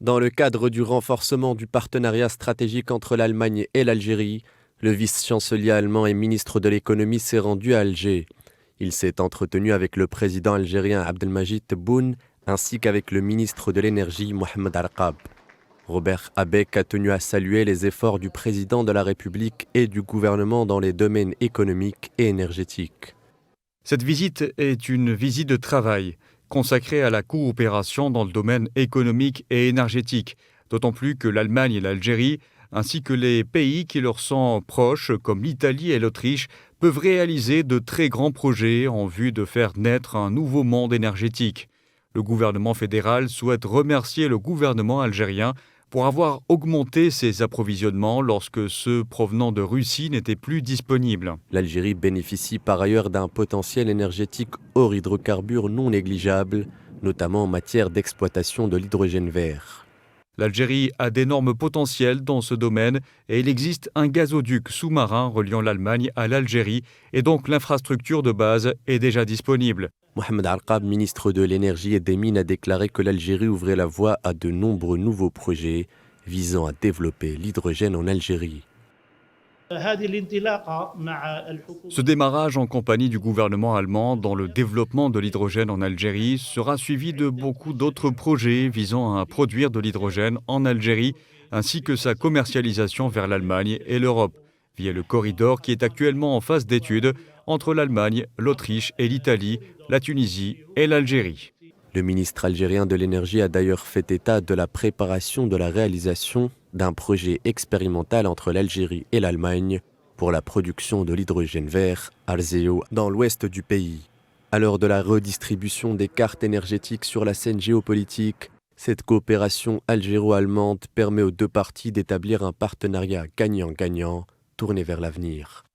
Dans le cadre du renforcement du partenariat stratégique entre l'Allemagne et l'Algérie, le vice-chancelier allemand et ministre de l'économie s'est rendu à Alger. Il s'est entretenu avec le président algérien Abdelmajid Tebboune ainsi qu'avec le ministre de l'énergie Mohamed Arqab. Robert Habeck a tenu à saluer les efforts du président de la République et du gouvernement dans les domaines économiques et énergétiques. Cette visite est une visite de travail consacrée à la coopération dans le domaine économique et énergétique, d'autant plus que l'Allemagne et l'Algérie, ainsi que les pays qui leur sont proches, comme l'Italie et l'Autriche, peuvent réaliser de très grands projets en vue de faire naître un nouveau monde énergétique. Le gouvernement fédéral souhaite remercier le gouvernement algérien pour avoir augmenté ses approvisionnements lorsque ceux provenant de Russie n'étaient plus disponibles. L'Algérie bénéficie par ailleurs d'un potentiel énergétique hors hydrocarbures non négligeable, notamment en matière d'exploitation de l'hydrogène vert. L'Algérie a d'énormes potentiels dans ce domaine et il existe un gazoduc sous-marin reliant l'Allemagne à l'Algérie et donc l'infrastructure de base est déjà disponible. Mohamed Arqab, ministre de l'énergie et des mines, a déclaré que l'Algérie ouvrait la voie à de nombreux nouveaux projets visant à développer l'hydrogène en Algérie. Ce démarrage en compagnie du gouvernement allemand dans le développement de l'hydrogène en Algérie sera suivi de beaucoup d'autres projets visant à produire de l'hydrogène en Algérie ainsi que sa commercialisation vers l'Allemagne et l'Europe, via le corridor qui est actuellement en phase d'étude entre l'Allemagne, l'Autriche et l'Italie, la Tunisie et l'Algérie. Le ministre algérien de l'énergie a d'ailleurs fait état de la préparation de la réalisation d'un projet expérimental entre l'Algérie et l'Allemagne pour la production de l'hydrogène vert Arzeo dans l'ouest du pays. À l'heure de la redistribution des cartes énergétiques sur la scène géopolitique, cette coopération algéro-allemande permet aux deux parties d'établir un partenariat gagnant-gagnant tourné vers l'avenir.